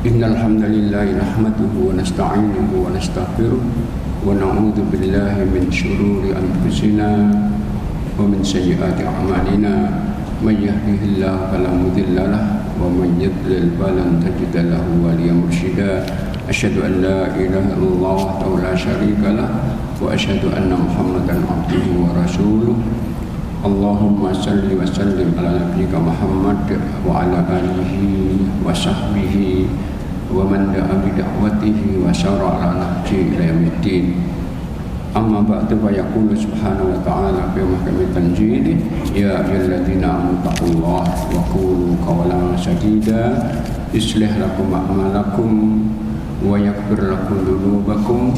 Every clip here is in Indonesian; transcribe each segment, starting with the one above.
Innal hamdalillah nahmaduhu wa nasta'inuhu wa nastaghfiruh wa na'udzu billahi min shururi anfusina wa min sayyiati a'malina may yahdihillahu fala mudilla lahu wa man yudlil falan tajida lahu waliyyan mursyida. Asyhadu an la ilaha illallah wahdahu la syarika lahu wa asyhadu anna Muhammadan abduhu wa rasuluh. Allahumma salli wa sallim ala nabiyyika Muhammad wa ala alihi wa sahbihi wa man da'a bi da'watihi wa syara ala nahji ila yaumiddin. Amma ba'du, fa yaqulu subhanahu wa ta'ala fi mahkamit tanzil, ya ayyuhalladzina amanu taqullaha wa qulu qawlan sadida yuslih lakum a'malakum wa yaghfir lakum dhunubakum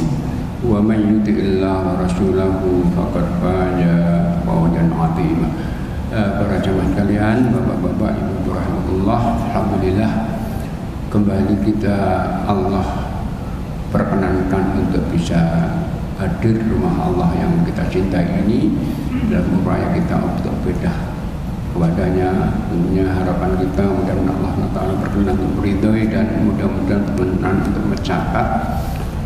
wa man yuti'illaha wa rasulahu faqad faza fawzan 'azima. Para jamaah sekalian, bapak-bapak, ibu rahmatullah, alhamdulillah kembali kita Allah perkenankan untuk bisa hadir rumah Allah yang kita cintai ini dalam upaya kita untuk beribadah kepadanya. Tentunya harapan kita mudah-mudahan Allah Ta'ala berkenan untuk meridhoi dan mudah-mudahan berkenan untuk mencatat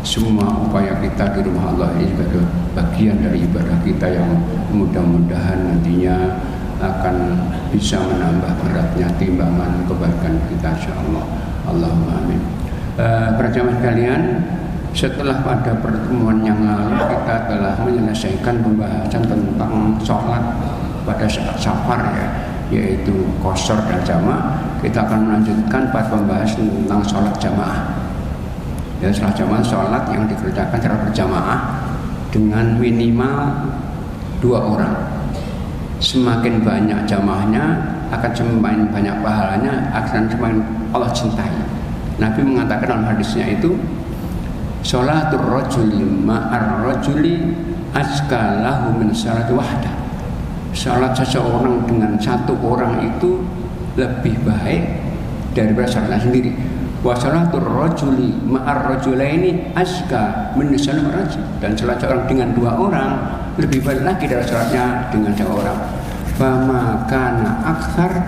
semua upaya kita di rumah Allah ini sebagai bagian dari ibadah kita yang mudah-mudahan nantinya akan bisa menambah beratnya timbangan kebaikan kita, insyaallah. Allahumma amin. Para jamaah sekalian, setelah pada pertemuan yang lalu kita telah menyelesaikan pembahasan tentang sholat pada saat safar, yaitu qashar dan jamaah. Kita akan melanjutkan pada pembahasan tentang sholat jamaah. Dan sholat jamaah, sholat yang dikerjakan secara berjamaah dengan minimal 2 orang. Semakin banyak jamaahnya akan semakin banyak pahalanya, akan semakin Allah cintai. Nabi mengatakan dalam hadisnya itu, sholatul rajuli ma'ar rajuli azka lahu min sholati wahdah. Salat seseorang dengan satu orang itu lebih baik daripada salatnya sendiri. Wa sholatul rajuli ma'ar rajulaini azka min sholati rajul. Dan salat seorang dengan 2 orang lebih baik lagi dari salatnya dengan 2 orang. Fama kana aktsar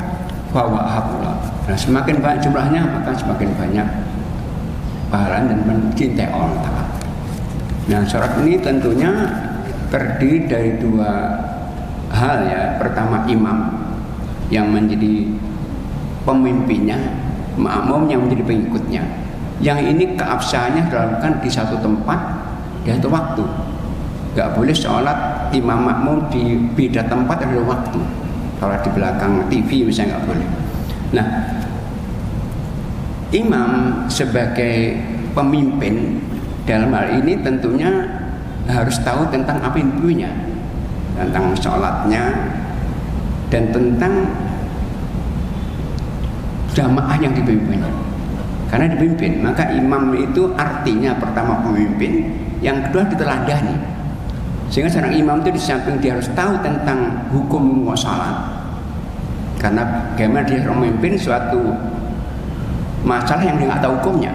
fa wa'habula. Nah, semakin banyak jumlahnya maka semakin banyak pahala dan mencintai Allah Ta'ala. Nah, sholat ini tentunya terdiri dari 2 hal, ya. Pertama, imam yang menjadi pemimpinnya, makmum yang menjadi pengikutnya. Yang ini keabsahannya dilakukan di satu tempat, yaitu waktu. Gak boleh sholat imam makmum di beda tempat ada waktu. Kalau di belakang TV misalnya gak boleh. Nah, imam sebagai pemimpin dalam hal ini tentunya harus tahu tentang apa yang punya, tentang sholatnya dan tentang jamaah yang dipimpin. Karena dipimpin, maka imam itu artinya pertama pemimpin, yang kedua diteladani. Sehingga seorang imam itu di samping dia harus tahu tentang hukum sholat, karena bagaimana dia memimpin suatu masalah yang dia nggak tahu hukumnya.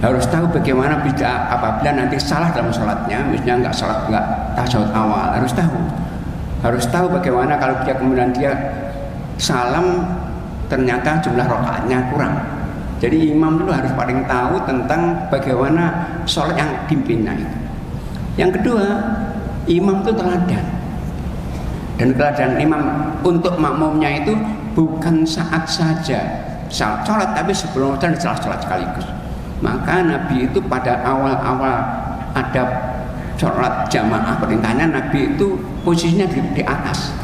Harus tahu bagaimana bisa apabila nanti salah dalam sholatnya, misalnya nggak tasyahud awal, harus tahu bagaimana kalau dia kemudian dia salam ternyata jumlah rakaatnya kurang. Jadi imam itu harus paling tahu tentang bagaimana sholat yang dipimpinnya itu. Yang kedua, imam itu teladan. Dan teladan imam untuk makmumnya itu bukan saat saja sholat, tapi sebelum dan setelah sholat sekaligus. Maka Nabi itu pada awal-awal ada sholat jamaah, perintahnya Nabi itu posisinya di atas,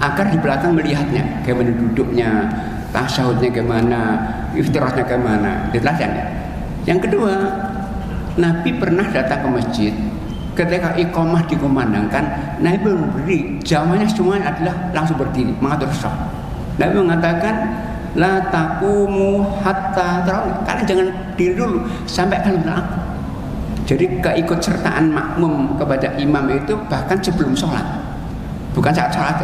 agar di belakang melihatnya, bagaimana duduknya, tasyahudnya bagaimana, iftirahnya bagaimana, diteladannya. Yang kedua, Nabi pernah datang ke masjid. Ketika iqamah dikumandangkan, Nabi belum berdiri, jamaahnya semuanya adalah langsung berdiri, mengatur shaf. Nabi mengatakan, la taqumu hatta tarawih, kalian jangan diri dulu sampai kalian aku. Jadi keikutsertaan makmum kepada imam itu bahkan sebelum sholat, bukan saat sholat.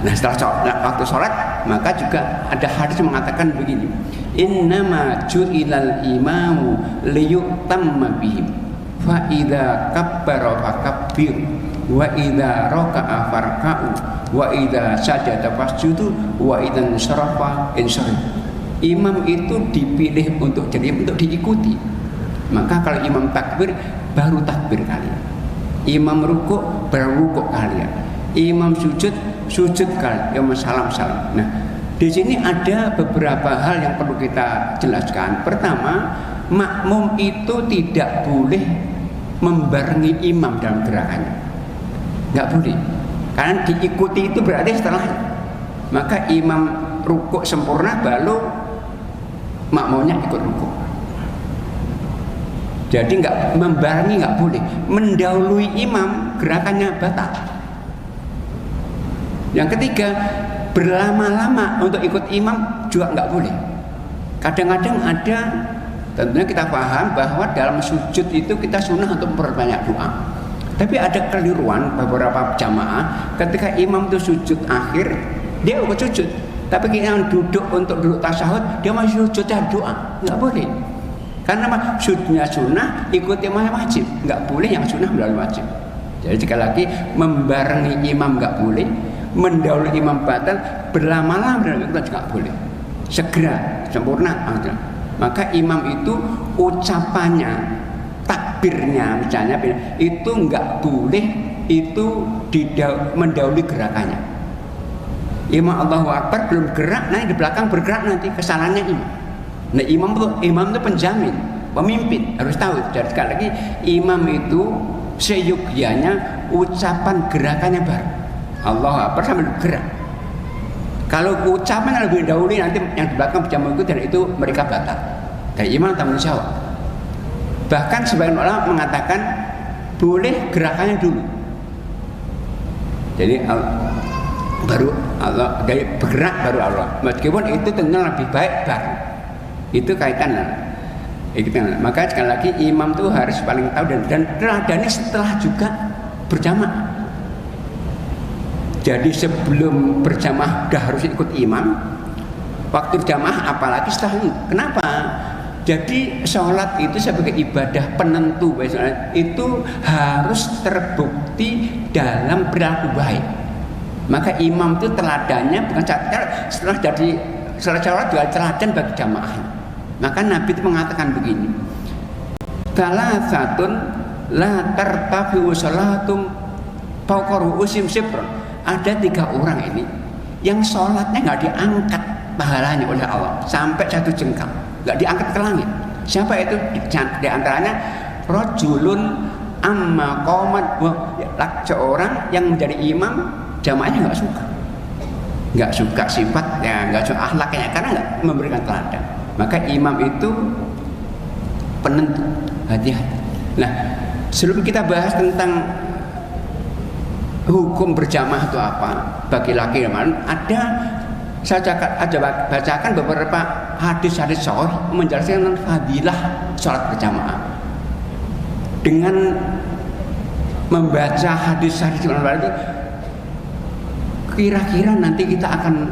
Nah setelah sholat, waktu sholat, maka juga ada hadis mengatakan begini, innama ju'ilal imamu liyutamma bihim fa idza kabbara fakabbir wa idza raka'a farka'u wa idza sajada fasjudu wa idza insarafa insarif. Imam itu dipilih untuk diikuti. Maka kalau imam takbir, baru takbir kalian. Imam rukuk, baru rukuk kalian. Imam sujud kalian. Imam salam. Nah, di sini ada beberapa hal yang perlu kita jelaskan. Pertama, makmum itu tidak boleh membarengi imam dalam gerakannya. Nggak boleh. Karena diikuti itu berarti setelah. Maka imam rukuk sempurna, baru makmumnya ikut rukuk. Jadi nggak membarengi, nggak boleh. Mendahului imam, gerakannya batal. Yang ketiga, berlama-lama untuk ikut imam juga nggak boleh. Kadang-kadang ada, tentunya kita paham bahwa dalam sujud itu kita sunnah untuk memperbanyak doa. Tapi ada keliruan beberapa jamaah, ketika imam itu sujud akhir, dia ikut sujud. Tapi kita duduk untuk duduk tasyahud, dia masih sujudnya doa, nggak boleh. Karena sujudnya sunnah, ikut imamnya wajib. Nggak boleh yang sunnah melalui wajib. Jadi sekali lagi, membarengi imam nggak boleh, mendahului imam batal, berlama-lama kita juga nggak boleh. Segera, sempurna. Maka imam itu ucapannya, takbirnya misalnya, itu nggak boleh itu mendahului gerakannya. Imam Allahu Akbar belum gerak, nah di belakang bergerak, nanti kesalahannya imam. Nah, imam itu penjamin, pemimpin, harus tahu. Dan sekali lagi, imam itu seyogyanya ucapan gerakannya baru. Allahu Akbar sambil gerak. Kalau ucapan lebih dahulu, nanti yang di belakang bisa mengikut, dan itu mereka batal. Dan imam tanggung jawab. Bahkan sebagian ulama mengatakan boleh gerakannya dulu. Jadi baru Allah, dari bergerak baru Allah. Meskipun itu tentunya lebih baik baru. Itu kaitan. Maka sekali lagi imam itu harus paling tahu, dan teladannya setelah juga berjamaah. Jadi sebelum berjamaah sudah harus ikut imam. Waktu berjamaah apalagi setelah itu. Kenapa? Jadi sholat itu sebagai ibadah penentu, itu harus terbukti dalam perilaku baik. Maka imam itu teladannya bukan setelah sholat juga teladan bagi jamaah. Maka Nabi itu mengatakan begini, salatun la tartafi'u sholatum fawqa ru'usim sibron. Ada 3 orang ini yang sholatnya nggak diangkat pahalanya oleh Allah sampai 1 jengkal, nggak diangkat ke langit. Siapa itu? Di antaranya rajulun amma qomat, seorang yang menjadi imam, jamaahnya nggak suka sifatnya, nggak suka akhlaknya, karena nggak memberikan teladan. Maka imam itu penentu, hati-hati. Nah, sebelum kita bahas tentang hukum berjamaah itu apa bagi laki dan saya bacakan beberapa hadis-hadis sahih menjelaskan tentang fadilah sholat berjamaah. Dengan membaca hadis-hadis itu, kira-kira nanti kita akan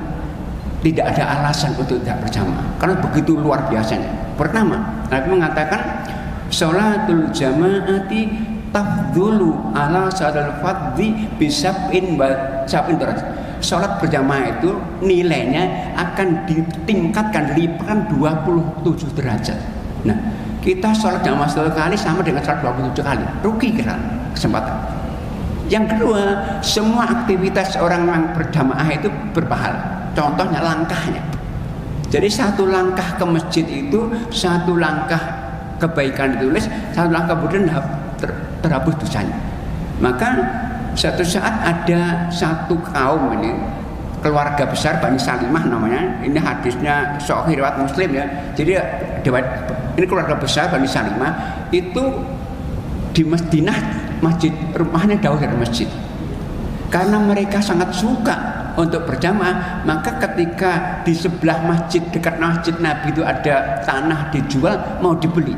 tidak ada alasan untuk tidak berjamaah, karena begitu luar biasanya. Pertama, Nabi mengatakan sholatul jamaati tafdhulu ala salatul fardhi bisab'in derajat. Sholat berjamaah itu nilainya akan ditingkatkan, dilipatkan 27 derajat. Nah, kita sholat jamaah 1 kali sama dengan sholat 27 kali, rugi kita kesempatan. Yang kedua, semua aktivitas orang yang berjamaah itu berpahala. Contohnya langkahnya. Jadi 1 langkah ke masjid itu 1 langkah kebaikan ditulis, 1 langkah kemudian terhapus dosanya. Maka suatu saat ada 1 kaum ini, keluarga besar Bani Salimah namanya. Ini hadisnya sahih riwayat Muslim ya. Jadi ini keluarga besar Bani Salimah itu di Madinah, masjid rumahnya jauh dari masjid. Karena mereka sangat suka untuk berjamaah, maka ketika di sebelah masjid, dekat masjid Nabi itu ada tanah dijual, mau dibeli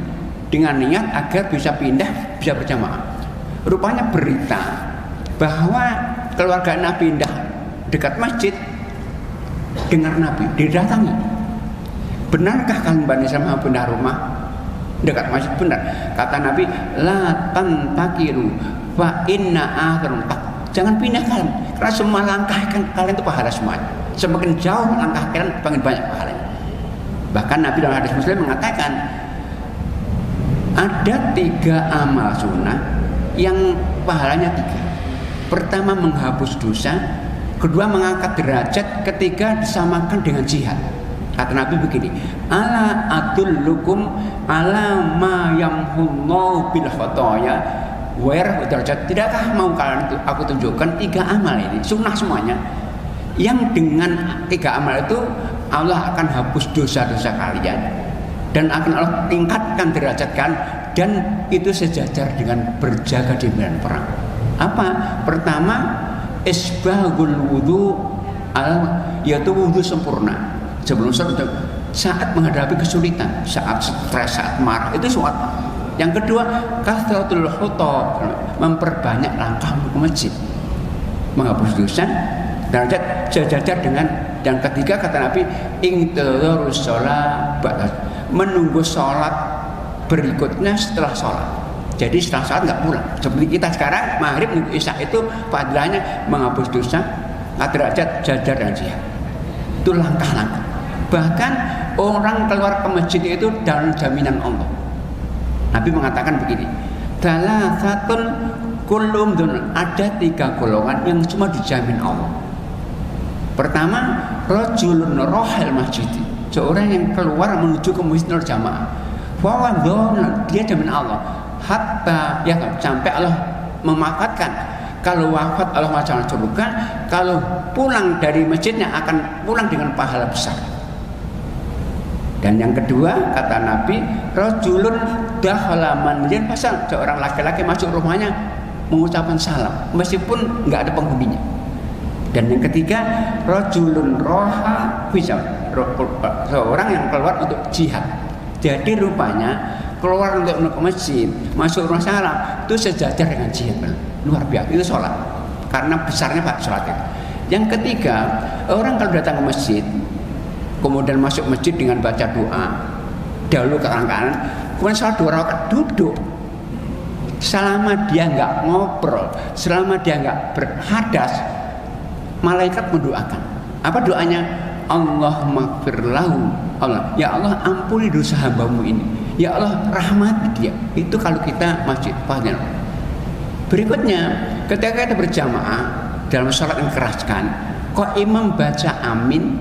dengan niat agar bisa pindah, bisa berjamaah. Rupanya berita bahwa keluarga Nabi pindah dekat masjid, dengar Nabi didatangi. Benarkah kalian Bani Salimah pindah rumah dekat masjid? Benar. Kata Nabi, la tantakiru fa inna akhirum. Jangan pindah kalian, karena semua langkah kalian itu pahala semuanya. Semakin jauh langkah kalian, semakin banyak pahalanya. Bahkan Nabi dalam hadis Muslim mengatakan ada 3 amal sunnah yang pahalanya 3. Pertama menghapus dosa, kedua mengangkat derajat, ketiga disamakan dengan jihad. Kata Nabi begini, ala adullukum ala ma yamhullahu bil khotoya wa yarfa'u derajat. Tidakkah mau kalian aku tunjukkan 3 amal ini, sunnah semuanya, yang dengan 3 amal itu Allah akan hapus dosa-dosa kalian dan akan Allah tingkatkan derajat kalian, dan itu sejajar dengan berjaga di medan perang. Apa? Pertama, isbagul wudu, yaitu wudu sempurna sebelum saat menghadapi kesulitan, saat stres, saat marah, itu sholat. Yang kedua, kasratul khuta, memperbanyak langkah ke masjid, menghapus dosa, derajat sejajar dengan. Dan ketiga, kata Nabi, intidharus sholat, menunggu sholat berikutnya setelah sholat. Jadi setelah sholat nggak pulang. Seperti kita sekarang maghrib nunggu isya, itu fadilahnya menghapus dosa, derajat sejajar dengan jihad. Itu langkah-langkah. Bahkan orang keluar ke masjid itu dalam jaminan Allah. Nabi mengatakan begini, salatun kullum dun, ada 3 golongan yang cuma dijamin Allah. Pertama, rajulun rohal masjid, seorang yang keluar menuju ke masjid jamaah. Fawadhon, dia jamin Allah. Hatta ya sampai Allah memafatkan. Kalau wafat Allah masuk surga, kalau pulang dari masjidnya akan pulang dengan pahala besar. Dan yang kedua, kata Nabi, rajulun dakhala manzil, pasal seorang laki-laki masuk rumahnya mengucapkan salam meskipun enggak ada penghuninya. Dan yang ketiga, rajulun roha bisa, seorang yang keluar untuk jihad. Jadi rupanya keluar untuk ke masjid, masuk rumah salam, itu sejajar dengan jihad. Luar biasa, itu sholat. Karena besarnya Pak sholat itu. Yang ketiga, orang kalau datang ke masjid, kemudian masuk masjid dengan baca doa, dahulu ke kanan, kemudian sholat 2 rakaat duduk. Selama dia nggak ngobrol, selama dia nggak berhadas, malaikat mendoakan. Apa doanya? Allahumma firlahu, Allah, ya Allah ampuni dosa hambamu ini, ya Allah rahmati dia. Itu kalau kita masjid. Paham? Berikutnya, ketika kita berjamaah dalam sholat yang keraskan, kok imam baca amin,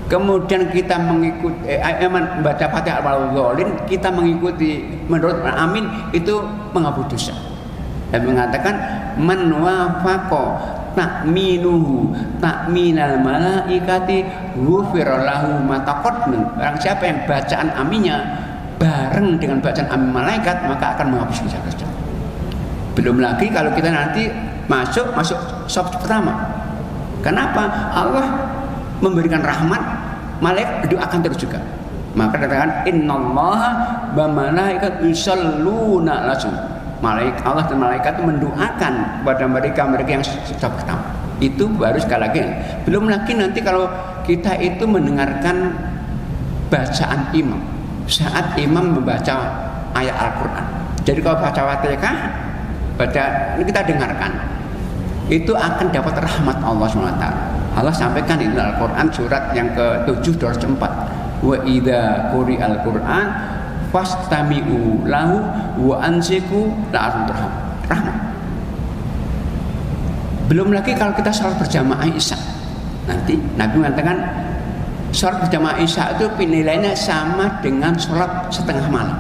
kemudian kita mengikuti membaca Fatihah al-Dzallin, kita mengikuti menurut amin, itu menghapus dosa. Dan mengatakan man wafaqa ta'minuhu ta'minal malaikati ghufira lahu ma taqaddam. Barang siapa yang bacaan aminnya bareng dengan bacaan amin malaikat, maka akan menghapus dosa-dosa. Belum lagi kalau kita nanti masuk saf pertama. Kenapa? Allah memberikan rahmat, malaikat doakan terus juga. Maka dikatakan innallaha wa malaikatahu yusholluna langsung. Malaikat Allah dan malaikat itu mendoakan pada mereka yang saf pertama. Itu baru sekali lagi. Belum lagi nanti kalau kita itu mendengarkan bacaan imam saat imam membaca ayat Al-Quran. Jadi kalau baca Fatihah, ini kita dengarkan, itu akan dapat rahmat Allah SWT. Allah sampaikan di Al-Quran surat yang ke-7 204, wa idza quri'al Quran fastami'u lahu wa ansiku la'allakum rahmat. Belum lagi kalau kita sholat berjamaah isya, nanti Nabi mengatakan sholat berjamaah isya itu nilainya sama dengan sholat setengah malam,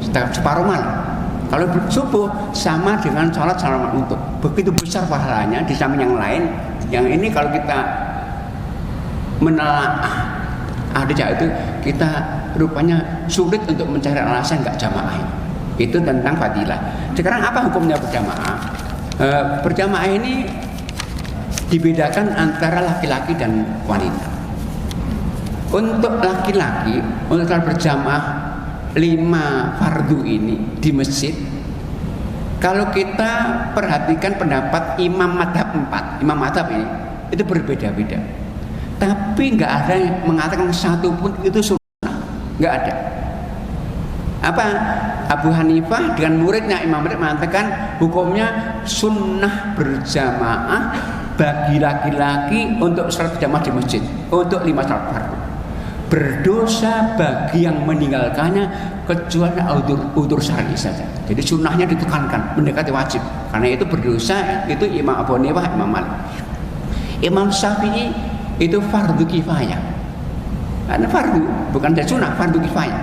separuh malam. Kalau subuh sama dengan sholat salam untuk. Begitu besar pahalanya di samping yang lain. Yang ini kalau kita menelaah hadis itu, kita rupanya sulit untuk mencari alasan nggak jamaah. Itu tentang fadilah. Sekarang apa hukumnya berjamaah? Berjamaah ini dibedakan antara laki-laki dan wanita. Untuk laki-laki, untuk berjamaah 5 fardu ini di masjid, kalau kita perhatikan pendapat imam madhab 4, imam madhab ini itu berbeda-beda, tapi nggak ada yang mengatakan satu pun itu sunnah, nggak ada. Apa? Abu Hanifah dengan muridnya Imam Malik mengatakan hukumnya sunnah berjamaah bagi laki-laki untuk sholat berjamaah di masjid untuk 5 sholat fardu. berdosa bagi yang meninggalkannya kecuali udzur syar'i saja. Jadi sunnahnya ditekankan, mendekati wajib. Karena itu berdosa itu Imam Abu Hanifah, Imam Malik. Imam Syafi'i itu fardu kifayah. Karena fardu bukan dari sunnah, fardu kifayah.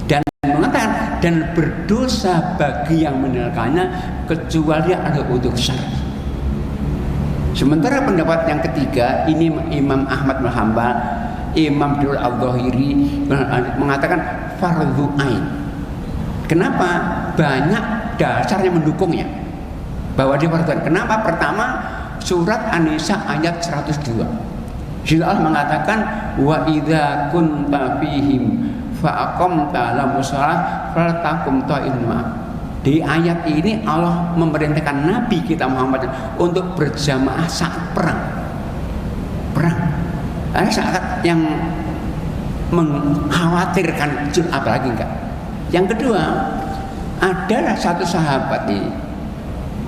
Dan mengatakan dan berdosa bagi yang meninggalkannya kecuali ada udzur syar'i. Sementara pendapat yang ketiga ini Imam Ahmad bin Hanbal, Imam Abdul Al-Zahiri mengatakan fardhu ain. Kenapa? Banyak dasarnya mendukungnya bahwa dia fardhu ain. Kenapa? Pertama, surat An-Nisa ayat 102. Allah mengatakan wa idza kunta fihim fa aqamta lahum shalah faltakum ta'imma. Di ayat ini Allah memerintahkan Nabi kita Muhammad untuk berjamaah saat perang. Ada saat yang mengkhawatirkan, apalagi enggak. Yang kedua, adalah satu sahabat ini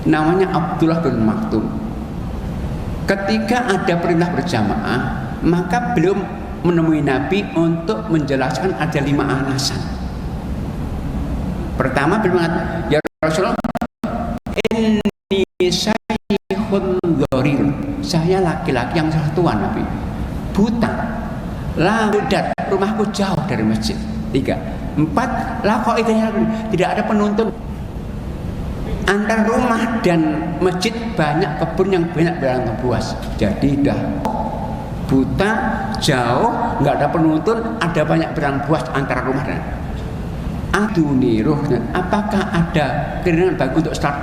namanya Abdullah bin Maktum. Ketika ada perintah berjamaah, maka beliau menemui Nabi untuk menjelaskan ada 5 alasan. Pertama beliau mengatakan, ya Rasulullah, ini syaihun dharir. Saya laki-laki yang sudah tua Nabi, buta, ladat, rumahku jauh dari masjid. 3, 4, lakoidanya tidak ada penuntun. Antara rumah dan masjid banyak kebun yang banyak berang buas. Jadi dah buta, jauh, nggak ada penuntun, ada banyak berang buas antara rumah dan aduni ruhnya. Apakah ada keinginan bagi untuk start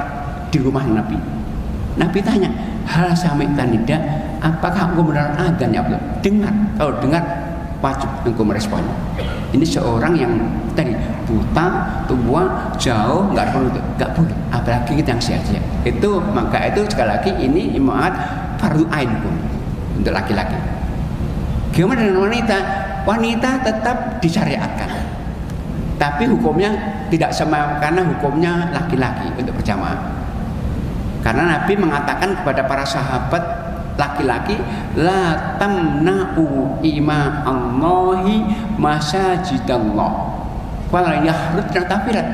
di rumah Nabi? Nabi tanya, hal sami'tan nida, apakah engkau mendengar adzan ya Allah? Dengar. Kalau dengar wajib engkau meresponnya. Ini seorang yang tadi buta, tua, jauh, nggak perlu, nggak boleh. Apalagi kita yang sia-sia. Itu maka itu sekali lagi ini imaat fardhu ain pun untuk laki-laki. Gimana dengan wanita? Wanita tetap disyariatkan. Tapi hukumnya tidak sama karena hukumnya laki-laki untuk berjamaah. Karena Nabi mengatakan kepada para sahabat laki-laki, la tamna'u ima Allahi masajidallah wala yahrudna tafirat.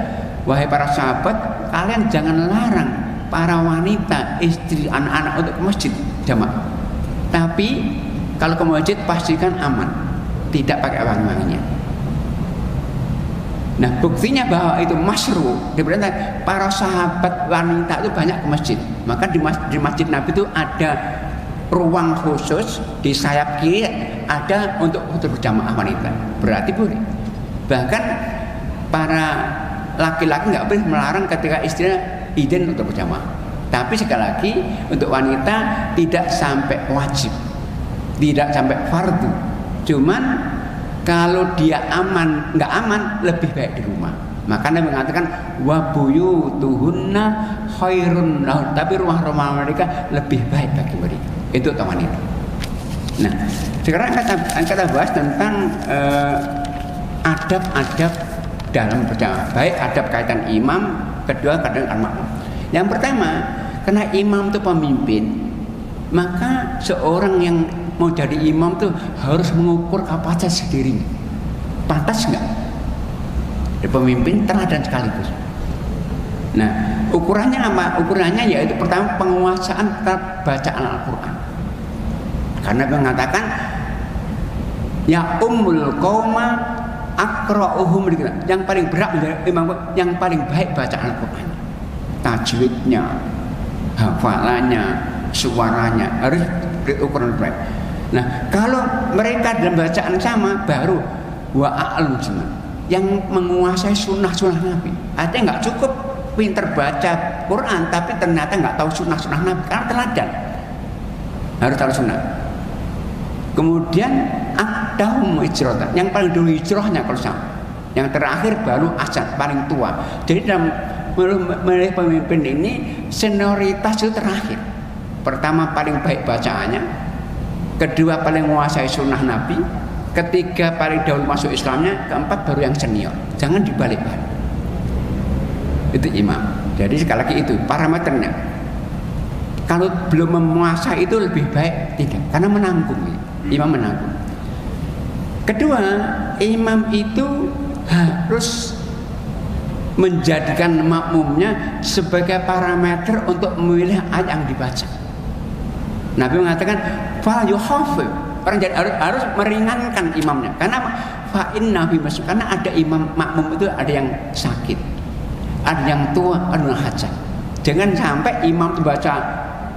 Wahai para sahabat, kalian jangan larang para wanita, istri, anak-anak untuk ke masjid jamaah. Tapi kalau ke masjid pastikan aman, tidak pakai wangi-wanginya. Nah, buktinya bahwa itu masyru, diperintah para sahabat wanita itu banyak ke masjid. Maka di masjid Nabi itu ada ruang khusus di sayap kiri, ada untuk berjamaah wanita. Berarti boleh. Bahkan para laki-laki nggak boleh melarang ketika istrinya izin untuk berjamaah. Tapi sekali lagi untuk wanita tidak sampai wajib, tidak sampai fardu. Cuman kalau dia aman, nggak aman, lebih baik di rumah. Makanya mengatakan wa buyutuhunna khairun lahun. Tapi rumah-rumah mereka lebih baik bagi mereka. Itu wanita. Nah, sekarang kita bahas tentang adab-adab dalam berjamaah. Baik adab kaitan imam, kedua kaitan al-makmum. Yang pertama, karena imam itu pemimpin, maka seorang yang mau jadi imam tuh harus mengukur kapasitas dirinya. Pantas nggak? Pemimpin teladan sekaligus. Nah, ukurannya apa? Ukurannya yaitu pertama penguasaan terhadap bacaan Al-Quran. Karena mengatakan ya ummul qauma aqra'uhum, yang paling berat menjadi imam, yang paling baik bacaan Al-Quran. Tajwidnya, hafalannya, suaranya harus ukuran baik. Nah, kalau mereka dalam bacaan sama, baru wa a'lam sunnah, yang menguasai sunnah-sunnah Nabi. Artinya nggak cukup pinter baca Quran tapi ternyata nggak tahu sunnah-sunnah Nabi, karena teladan harus tahu sunnah. Kemudian aqdahum hijratan, yang paling dulu hijrahnya kalau sama. Yang terakhir baru asad, paling tua. Jadi dalam memilih pemimpin ini senioritas itu terakhir. Pertama paling baik bacaannya, kedua paling menguasai sunnah Nabi, ketiga paling dahulu masuk Islamnya, keempat baru yang senior. Jangan dibalik-balik. Itu imam. Jadi sekali lagi itu parameternya. Kalau belum menguasai itu lebih baik tidak, karena menanggung. Imam menanggung. Kedua, imam itu harus menjadikan makmumnya sebagai parameter untuk memilih ayat yang dibaca. Nabi mengatakan, "Fa yuhafiz." Orang jadi harus meringankan imamnya. Karena fa inna fi masuk, karena ada imam makmum itu ada yang sakit, ada yang tua, ada yang hajat. Jangan sampai imam itu baca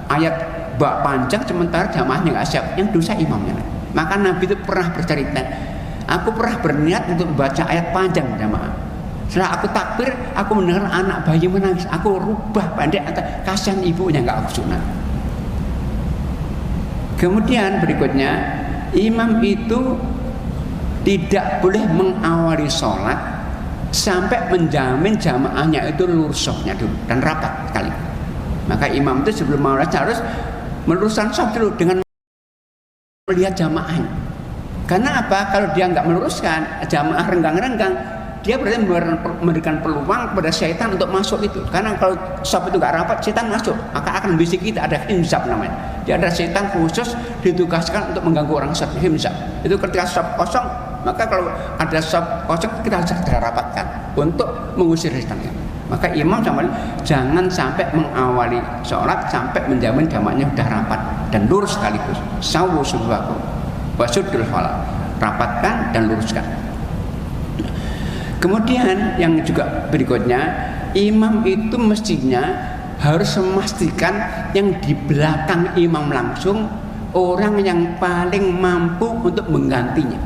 ayat bak panjang sementara jamaahnya nggak siap, yang dosa imamnya. Maka Nabi itu pernah bercerita, aku pernah berniat untuk membaca ayat panjang jamaah. Setelah aku takbir, aku mendengar anak bayi menangis. Aku rubah pendek, kasihan ibunya, nggak aku sunat. Kemudian berikutnya, imam itu tidak boleh mengawali sholat sampai menjamin jamaahnya itu lurus softnya dulu dan rapat sekali. Maka imam itu sebelum mengawali harus meluruskan soft dulu dengan melihat jamaahnya. Karena apa? Kalau dia nggak meluruskan, jamaah renggang-renggang, dia berarti memberikan peluang kepada syaitan untuk masuk itu. Karena kalau soft itu nggak rapat, syaitan masuk, maka akan bisik kita, ada himzab namanya. Dia ada syaitan khusus ditugaskan untuk mengganggu orang soft, himzab. Itu ketika soft kosong, maka kalau ada soft kosong kita harus segera rapatkan untuk mengusir syaitannya. Maka imam sama jangan sampai mengawali sholat sampai menjamin jamaahnya sudah rapat dan lurus sekaligus. Sawu subuhakum wasudul falah, rapatkan dan luruskan. Kemudian yang juga berikutnya, imam itu mestinya harus memastikan yang di belakang imam langsung orang yang paling mampu untuk menggantinya,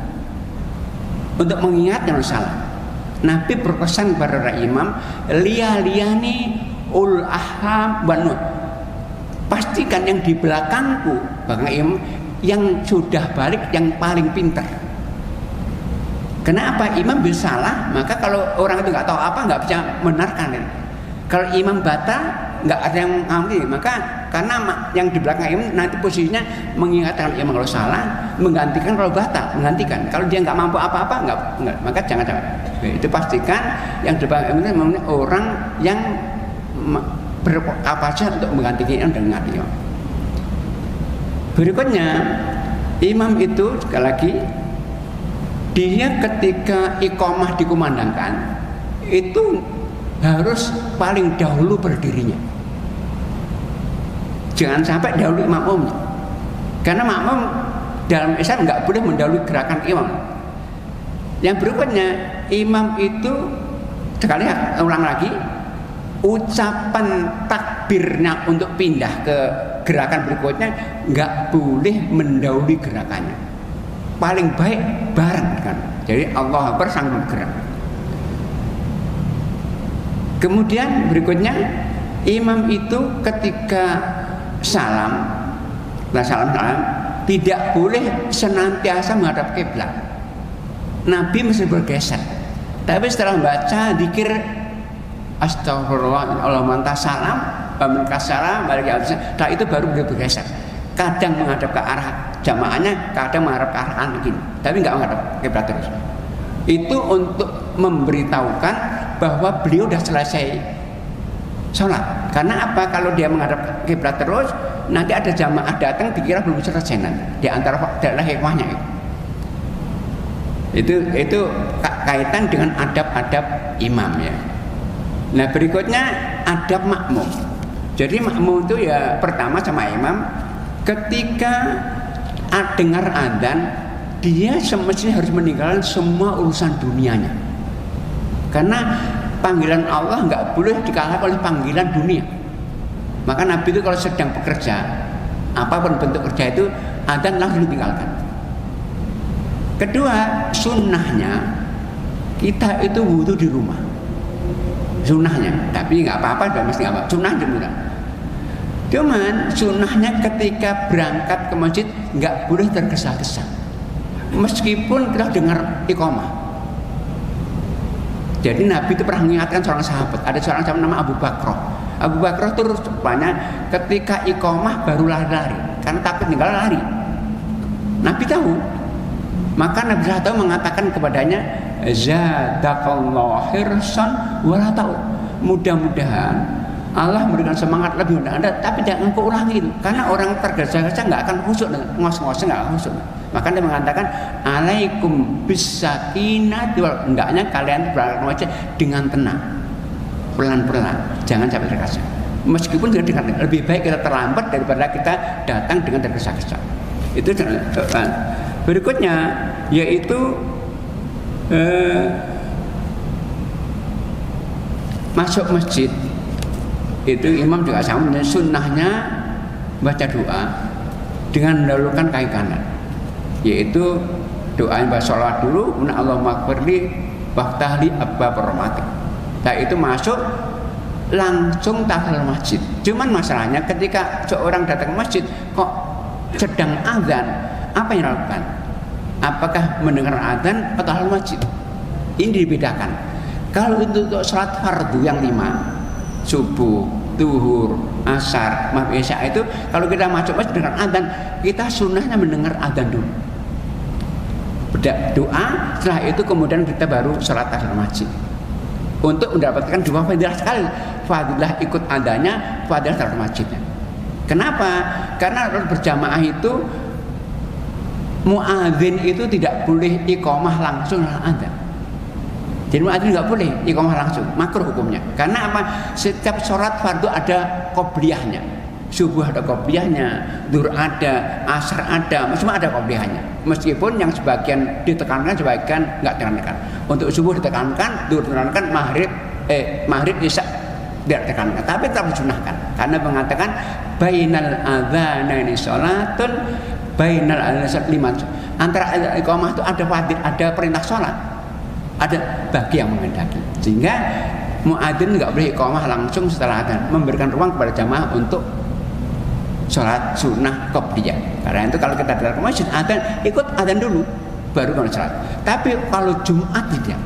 untuk mengingat yang salah. Nabi berpesan kepada para imam, liyani ul aham banut, pastikan yang di belakangku, belakang imam yang sudah balik yang paling pintar. Kenapa? Imam bisa salah, maka kalau orang itu nggak tahu apa nggak bisa benarkan. Kalau imam bata nggak ada yang ngerti, maka karena yang di belakang imam nanti posisinya mengingatkan imam kalau salah, menggantikan kalau bata, menggantikan. Kalau dia nggak mampu apa-apa nggak, maka jangan. Itu pastikan yang di belakang imam itu orang yang berkapasitas untuk menggantikan imam dan mengerti imam. Berikutnya, imam itu sekali lagi, dia ketika iqamah dikumandangkan itu harus paling dahulu berdirinya. Jangan sampai dahulu makmumnya. Karena makmum dalam Islam nggak boleh mendahului gerakan imam. Yang berikutnya, imam itu sekali ulang lagi, ucapan takbirnya untuk pindah ke gerakan berikutnya nggak boleh mendahului gerakannya. Paling baik bareng kan. Jadi Allah Akbar sambil bergerak. Kemudian berikutnya, imam itu ketika salam tidak boleh senantiasa menghadap kiblat. Nabi mesti bergeser. Tapi setelah membaca zikir astagfirullah Allahumma anta salam wa minkas salam setelah itu baru boleh bergeser. Kadang menghadap ke arah jamaahnya, kadang menghadap ke arah kanan gini, tapi nggak menghadap kiblat terus. Itu untuk memberitahukan bahwa beliau sudah selesai sholat. Karena apa? Kalau dia menghadap kiblat terus, nanti ada jamaah datang dikira belum selesai nanti. Di antara adalah hikmahnya itu kaitan dengan adab-adab imam ya. Nah berikutnya adab makmum. Jadi makmum itu ya pertama sama imam, ketika dengar adzan, dia semestinya harus meninggalkan semua urusan dunianya. Karena panggilan Allah nggak boleh dikalahkan oleh panggilan dunia. Maka Nabi itu kalau sedang bekerja, apapun bentuk kerja itu, adzan langsung ditinggalkan. Kedua, sunnahnya kita itu wudhu di rumah. Sunnahnya, tapi nggak apa-apa, mesti nggak apa-apa. Sunnah jemuran. Cuman sunnahnya ketika berangkat ke masjid nggak boleh tergesa-gesa. Meskipun kita dengar iqamah. Jadi Nabi itu pernah mengingatkan seorang sahabat. Ada seorang sahabat nama Abu Bakr. Abu Bakr terus rupanya ketika iqamah baru lari, karena takut tinggal lari. Nabi tahu. Maka Nabi SAW mengatakan kepadanya, zadakallahu hirsan wala ta'ud. Mudah-mudahan Allah memberikan semangat lebih untuk Anda, tapi jangan kau ulangi itu, karena orang tergesa-gesa nggak akan khusyuk, ngos-ngos nggak khusyuk. Maka dia mengatakan alaikum bisakinah, hendaknya kalian berangkat wajib dengan tenang, pelan-pelan, jangan sampai tergesa. Meskipun dengan lebih baik kita terlambat daripada kita datang dengan tergesa-gesa. Itu berikutnya yaitu masuk masjid itu imam juga sama, sunnahnya baca doa dengan mendahulukan kaki kanan, yaitu doa yang sholawat dulu, kemudian Allahumma ighfirli waftahli abwaab rahmatik. Nah itu masuk langsung tahiyyatul masjid. Cuman masalahnya ketika seorang datang ke masjid kok sedang azan, apa yang dilakukan? Apakah mendengar azan atau tahiyyatul masjid? Ini dibedakan. Kalau untuk sholat fardu yang 5, subuh, zuhur, asar, maghrib, isya, itu kalau kita masuk masjid dengan azan, kita sunnahnya mendengar azan dulu, doa, setelah itu kemudian kita baru sholat tahiyyatul masjid untuk mendapatkan 2 fadilah sekali, fadilah ikut adanya, fadilah tahiyyatul masjidnya. Kenapa? Karena berjamaah itu muadzin itu tidak boleh iqamah langsung azan. Jadi muadzin nggak boleh iqamah langsung, makruh hukumnya. Karena apa? Setiap sholat fardu ada qobliyahnya, subuh ada qobliyahnya, zuhur ada, asar ada, semua ada qobliyahnya. Meskipun yang sebagian ditekankan, sebagian nggak ditekankan. Untuk subuh ditekankan, zuhur ditekankan, maghrib isya tidak ditekankan, tapi tetap disunahkan. Karena mengatakan bainal adzanaini sholatun, bainal adzanaini liman. Antara iqamah itu ada perintah sholat, ada bagi yang menghendaki, sehingga muadzin nggak boleh iqamah langsung setelah adzan, memberikan ruang kepada jamaah untuk sholat sunnah qobliyah. Karena itu kalau kita datang ke masjid adzan, ikut adzan dulu baru kalau sholat. Tapi kalau Jumat tidak.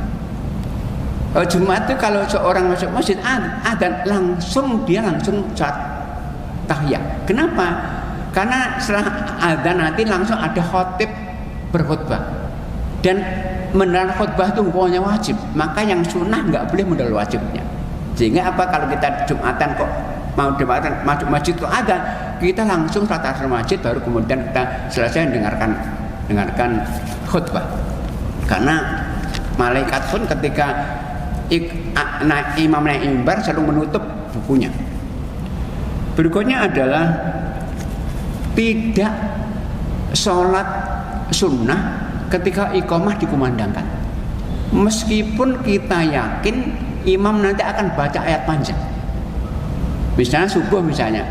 Jumat itu kalau seorang masuk masjid adzan langsung sholat tahiyat. Kenapa? Karena setelah adzan nanti langsung ada khotib berkhutbah, dan mendengar khutbah itu hukumnya wajib, maka yang sunnah nggak boleh mendahului wajibnya. Sehingga apa, kalau kita Jumatan kok mau Jumatan masuk masjid kok adzan, kita langsung sholat tahiyyatul masjid baru kemudian kita selesai dengarkan khutbah. Karena malaikat pun ketika imam naik mimbar selalu menutup bukunya. Berikutnya adalah tidak sholat sunnah ketika iqamah dikumandangkan, meskipun kita yakin imam nanti akan baca ayat panjang. Misalnya subuh misalnya,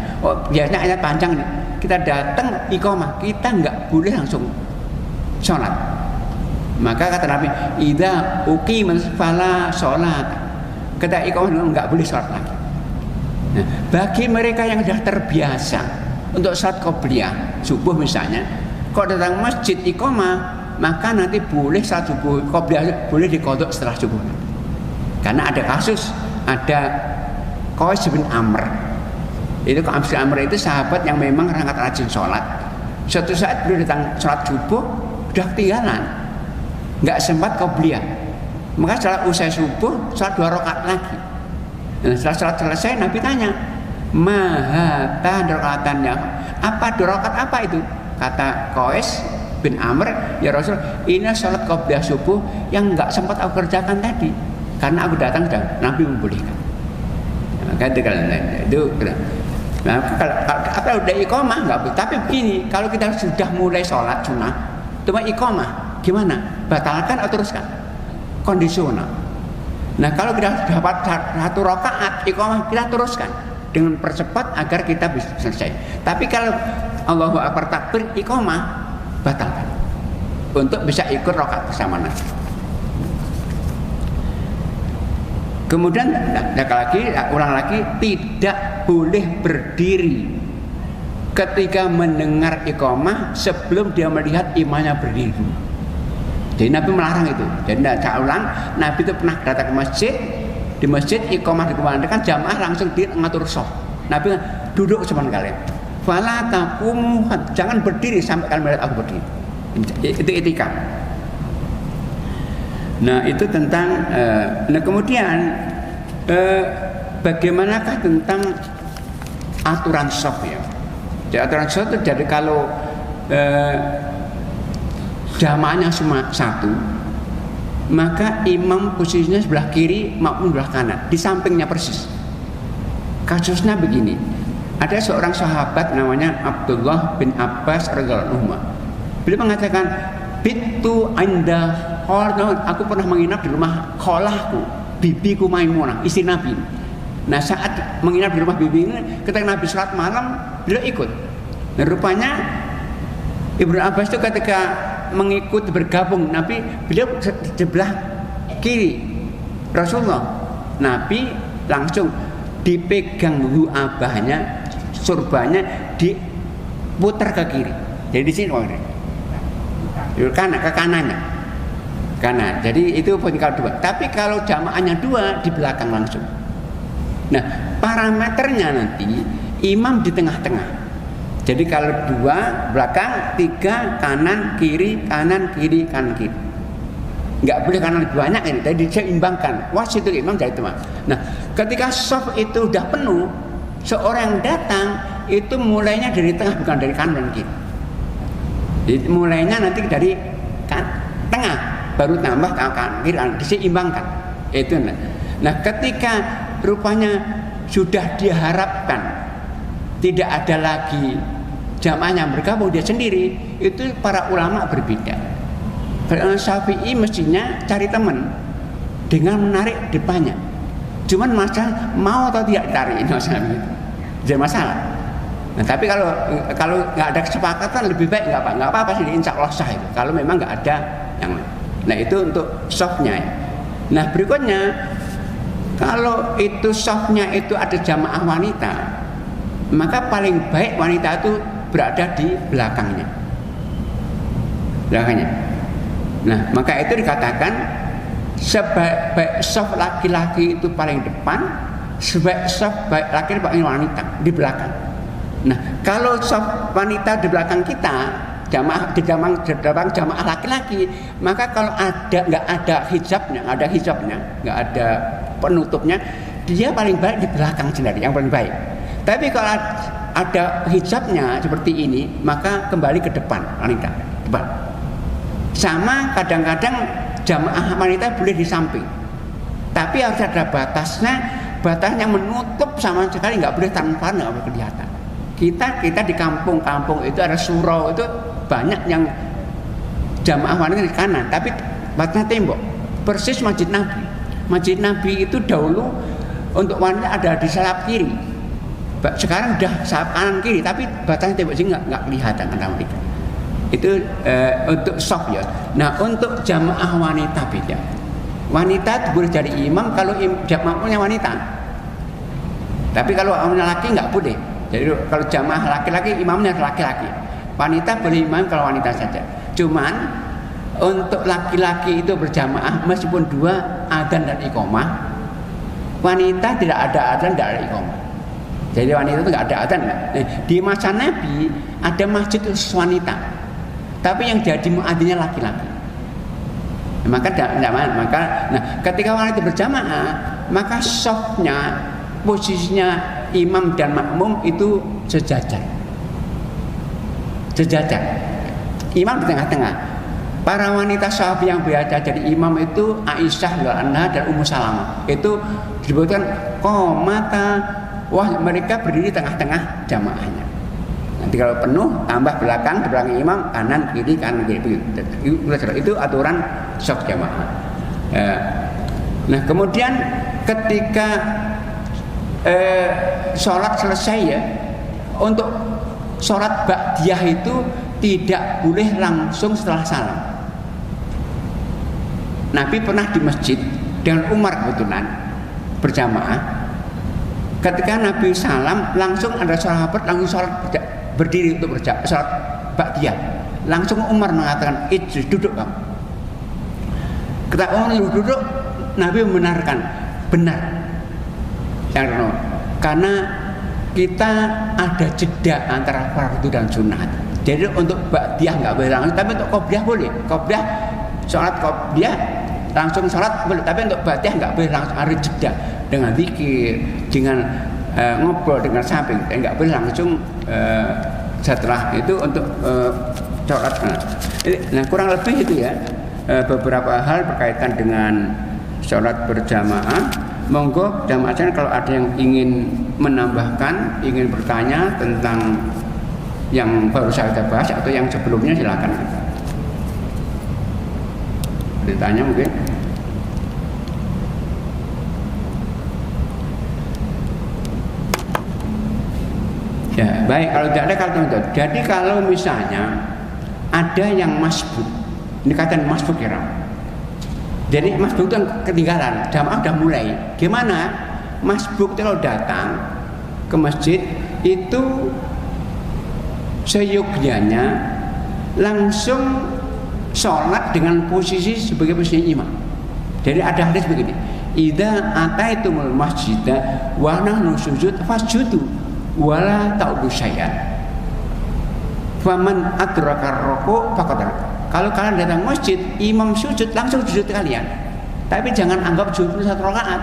biasanya ayat panjang nih, kita datang iqamah, kita nggak boleh langsung sholat. Maka kata Nabi, idza uqimat fala sholat, ketika iqamah nggak boleh sholat lagi. Nah, bagi mereka yang sudah terbiasa untuk sholat qobliyah subuh misalnya, kok datang masjid iqamah, maka nanti boleh saat subuh qobliyah boleh diqodok setelah subuh. Karena ada kasus, ada Qais bin Amr. Itu Qais bin Amr itu sahabat yang memang sangat rajin sholat. Suatu saat beliau datang sholat subuh sudah ketinggalan, nggak sempat qobliyah. Maka setelah usai subuh sholat 2 rakaat lagi. Dan setelah sholat selesai Nabi tanya, mahata rakaatannya, apa 2 rakaat apa itu? Kata Qais bin Amr, ya Rasul, ini sholat qobliyah subuh yang nggak sempat aku kerjakan tadi, karena aku datang dan Nabi membolehkan. Maka itu nah, kalau udah iqamah nggak boleh. Tapi begini, kalau kita sudah mulai sholat sunnah, cuma iqamah, gimana? Batalkan atau teruskan? Kondisional. Nah kalau kita dapat 1 rakaat iqamah, kita teruskan dengan percepat agar kita bisa selesai. Tapi kalau Allahu Akbar takbir iqamah, batalkan untuk bisa ikut rakaat bersama Nabi. Kemudian ulang lagi, tidak boleh berdiri ketika mendengar iqamah sebelum dia melihat imamnya berdiri. Jadi Nabi melarang itu. Jadi saya ulang, Nabi itu pernah datang ke masjid, di masjid iqamah dikumandangkan, jamaah langsung dia ngatur shaf. Nabi duduk sebentar kalian. Fala taqumu, jangan berdiri sampai kalian melihat aku berdiri. Itu etika. Nah itu tentang nah kemudian bagaimanakah tentang aturan shaf ya? Jadi aturan shaf itu jadi kalau jamaahnya cuma satu, maka imam posisinya sebelah kiri, makmum sebelah kanan, di sampingnya persis. Kasusnya begini, ada seorang sahabat namanya Abdullah bin Abbas radhiyallahu anhu. Beliau mengatakan, "Bitu anda khalahun, aku pernah menginap di rumah khalahku, bibiku Maimunah, istri Nabi." Nah, saat menginap di rumah bibi ini, ketika Nabi sholat malam, beliau ikut. Dan rupanya Ibnu Abbas itu ketika mengikut bergabung Nabi, beliau di sebelah kiri Rasulullah. Nabi langsung dipegang abahnya, surbanya diputar ke kiri. Jadi di sini ke kanannya. Kanan. Jadi itu vertikal dua. Tapi kalau jamaahnya dua, di belakang langsung. Nah, parameternya nanti imam di tengah-tengah. Jadi kalau dua belakang, tiga kanan kiri, kanan kiri, kanan kiri. Nggak boleh kanan lebih banyak ini. Jadi diseimbangkan. Wasit itu imam dari tengah. Nah, ketika shaf itu udah penuh, seorang yang datang itu mulainya dari tengah, bukan dari kanan dan kiri. Jadi mulainya nanti dari tengah, baru tambah kanan kiri, diseimbangkan. Itu. Nah, ketika rupanya sudah diharapkan tidak ada lagi jamaahnya bergabung dia sendiri, itu para ulama berbeda. Kalau Syafi'i mestinya cari teman dengan menarik depannya. Cuman masalah mau atau tidak ditarik, masalah itu. Jadi masalah. Nah, tapi kalau nggak ada kesepakatan lebih baik nggak apa-apa sih, insya Allah sah itu. Kalau memang nggak ada yang lain. Nah, itu untuk softnya. Nah, berikutnya kalau itu softnya itu ada jamaah wanita, maka paling baik wanita itu berada di belakangnya. Nah, maka itu dikatakan sebaik soft laki-laki itu paling depan, sebaik soft baik laki paling wanita di belakang. Nah, kalau soft wanita di belakang kita, jamaah di belakang jamaah laki-laki, maka kalau nggak ada hijabnya, nggak ada penutupnya, dia paling baik di belakang sendiri, yang paling baik. Tapi kalau ada hijabnya seperti ini, maka kembali ke depan wanita, depan. Sama kadang-kadang jamaah wanita boleh di samping, tapi harus ada batasnya menutup sama sekali, nggak boleh tanpa, nggak boleh kelihatan. Kita di kampung-kampung itu ada surau, itu banyak yang jamaah wanita di kanan, tapi batasnya tembok, persis Masjid Nabi. Masjid Nabi itu dahulu untuk wanita ada di sayap kiri, sekarang udah sayap kanan kiri, tapi batasnya tembok sih nggak kelihatan antara mereka. Itu untuk soft ya. Nah, untuk jamaah wanita beda. Wanita boleh jadi imam kalau jamaahnya wanita, tapi kalau imamnya laki nggak boleh. Jadi kalau jamaah laki-laki imamnya laki-laki, wanita boleh imam kalau wanita saja. Cuman untuk laki-laki itu berjamaah meskipun dua adzan dan iqomah, wanita tidak ada adzan, tidak ada iqomah. Jadi wanita itu nggak ada adzan. Di masa Nabi ada masjid khusus wanita, tapi yang jadi muadzinnya laki-laki. Maka ketika wanita berjamaah, maka softnya posisinya imam dan makmum itu sejajar. Imam di tengah-tengah. Para wanita sahabat yang biasa jadi imam itu Aisyah radhiyallahu dan Ummu Salamah. Itu disebutkan qomata, wah mereka berdiri tengah-tengah jamaahnya. Nanti kalau penuh tambah belakang, di belakang imam, kanan kiri itu aturan sok jamaah. Nah, kemudian ketika sholat selesai ya, untuk sholat ba'diyah itu tidak boleh langsung setelah salam. Nabi pernah di masjid dengan Umar kebetulan berjamaah. Ketika Nabi salam, langsung ada sahabat langsung sholat berdiri untuk sholat ba'diyah. Langsung Umar mengatakan, "Ijlis, duduk kamu." Ketika Umar duduk, Nabi membenarkan, benar. Karena kita ada jeda antara fardu dan sunat. Jadi untuk ba'diyah nggak boleh langsung, tapi untuk qobliyah boleh. Qobliyah, sholat qobliyah langsung sholat boleh, tapi untuk ba'diyah nggak boleh, langsung harus jeda dengan zikir, dengan ngobrol dengan samping, nggak boleh langsung setelah itu untuk sholat. Nah kurang lebih itu ya beberapa hal berkaitan dengan sholat berjamaah. Monggo jamaah kalau ada yang ingin menambahkan, ingin bertanya tentang yang baru saya bahas atau yang sebelumnya, silakan. Bertanya mungkin. Ya, baik, kalau tidak ada kalau tidak. Jadi kalau misalnya ada yang masbuk, ini kata masbuk ya. Jadi masbuk itu ketinggalan, jamaah sudah mulai. Gimana? Masbuk itu kalau datang ke masjid itu seyogyanya langsung sholat dengan posisi sebagai posisi imam. Jadi ada hadis begini, idza ataitumul masjida wa nahnu sujud fasjudu wala ta'udu syai'an faman adraka ruku' faqad. Kalau kalian datang masjid, imam sujud, langsung sujud kalian. Tapi jangan anggap sujud satu rakaat.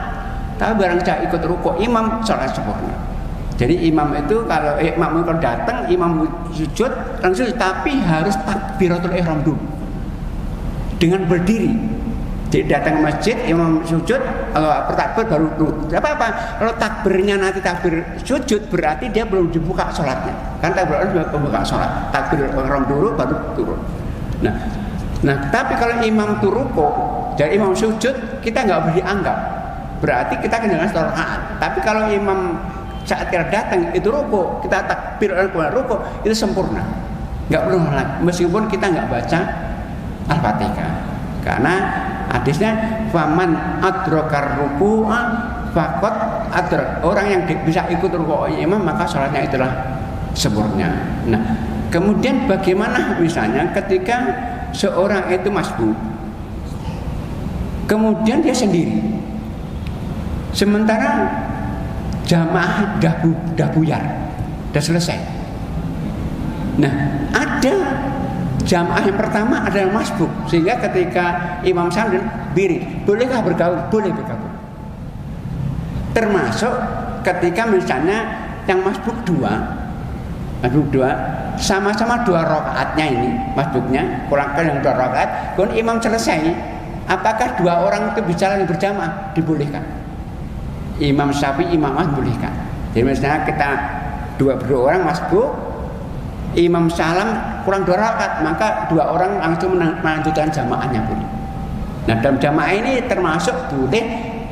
Tapi barang saya ikut rukuk imam, sholat sempurna. Jadi imam itu kalau makmum kalau datang, imam sujud langsung, tapi harus takbiratul ihram dulu dengan berdiri. Jadi datang ke masjid, imam sujud, kalau bertakbir baru duduk. Tidak apa-apa. Kalau takbirnya nanti takbir sujud, berarti dia belum dibuka sholatnya. Kan takbir sudah membuka sholat. Takbir ihram dulu, baru turun. Nah, tapi kalau imam itu rukuk, jadi imam sujud, kita nggak boleh dianggap. Berarti kita ketinggalan satu rakaat. Tapi kalau imam saat kita datang itu rukuk, kita takbir rukuk, itu sempurna. Nggak perlu lagi. Meskipun kita nggak baca Al-Fatihah. Karena hadisnya faman adrakar ruku'a faqad adrak. Orang yang bisa ikut rukuk imam maka sholatnya itulah sempurna. Nah, kemudian bagaimana misalnya ketika seorang itu masbuk, kemudian dia sendiri, sementara jamaah dah buyar, dah selesai. Nah, ada jamaah yang pertama ada yang masbuk, sehingga ketika imam salam biri, bolehkah bergabung? Boleh bergabung. Termasuk ketika misalnya yang masbuk dua, sama-sama 2 rakaatnya ini masbuknya, kurangkan yang 2 rakaat, kemudian imam selesai, apakah 2 orang itu bisa lagi berjamaah? Dibolehkan. Imam Syafi'i, Imam Ahmad bolehkan. Jadi misalnya kita 2 orang masbuk, imam salam kurang 2 rakaat, maka 2 orang langsung melanjutkan jamaahnya boleh. Nah dalam jamaah ini termasuk boleh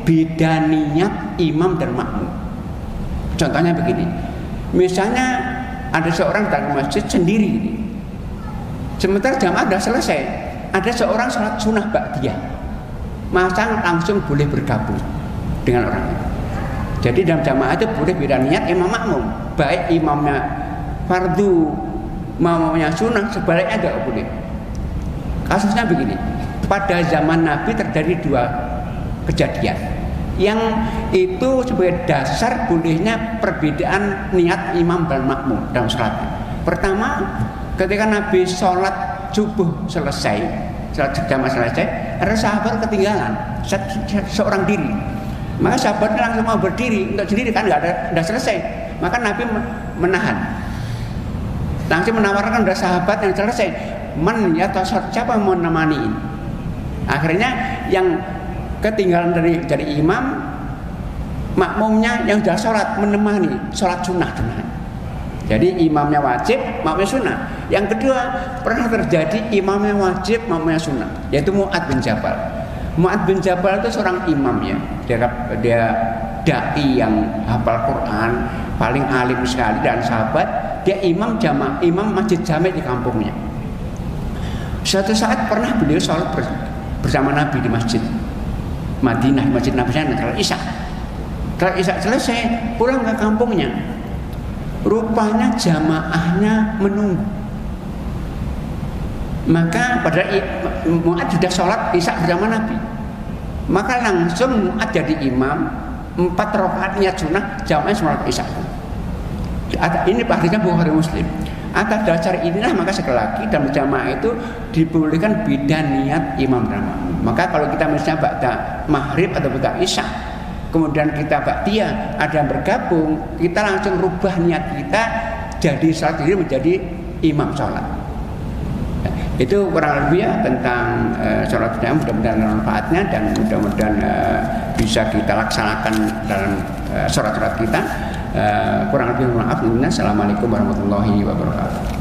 beda niat imam dan makmum. Contohnya begini, misalnya ada seorang datang ke masjid sendiri, sementara jamaah sudah selesai, ada seorang sholat sunnah ba'diyah, maka langsung boleh bergabung dengan orang itu. Jadi dalam jamaah itu boleh beda niat imam makmum, baik imamnya fardu makmumnya sunnah, sebaliknya tidak boleh. Kasusnya begini, pada zaman Nabi terjadi 2 kejadian yang itu sebagai dasar bolehnya perbedaan niat imam dan makmum dalam sholat. Pertama, ketika Nabi sholat subuh selesai, sholat jamaah selesai, ada sahabat ketinggalan seorang diri. Maka sahabatnya langsung mau berdiri untuk sendiri, kan sudah selesai. Maka Nabi menahan, langsung menawarkan kepada sahabat yang selesai, siapa mau menemani? Akhirnya yang ketinggalan dari imam, makmumnya yang sudah sholat menemani sholat sunnah. Jadi imamnya wajib, makmumnya sunnah. Yang kedua, pernah terjadi imamnya wajib, makmumnya sunnah, yaitu Mu'adz bin Jabal. Mu'adz bin Jabal itu seorang imam ya, dia dai yang hafal Quran, paling alim sekali dan sahabat. Dia imam jamaah, imam masjid jami di kampungnya. Suatu saat pernah beliau sholat bersama Nabi di masjid Madinah, masjid Nabi sana, kalau Isya selesai pulang ke kampungnya, rupanya jamaahnya menunggu. Maka pada Mu'adz sudah sholat Isya bersama Nabi, maka langsung Mu'adz jadi imam 4 rakaat niat sunnah, jamaahnya sholat Isya. Ini hadisnya Bukhari Muslim. Atas dasar inilah maka sekali lagi dalam jamaah itu dibolehkan beda niat imam dan makmum. Maka kalau kita misalnya ba'da maghrib atau ba'da isya, kemudian kita ba'diyah, ada yang bergabung, kita langsung rubah niat kita jadi salat diri menjadi imam sholat. Itu kurang lebih ya tentang sholat jamaah. Mudah-mudahan manfaatnya dan mudah-mudahan bisa kita laksanakan dalam sholat-sholat kita. Kurang lebih maaf. Assalamualaikum warahmatullahi wabarakatuh.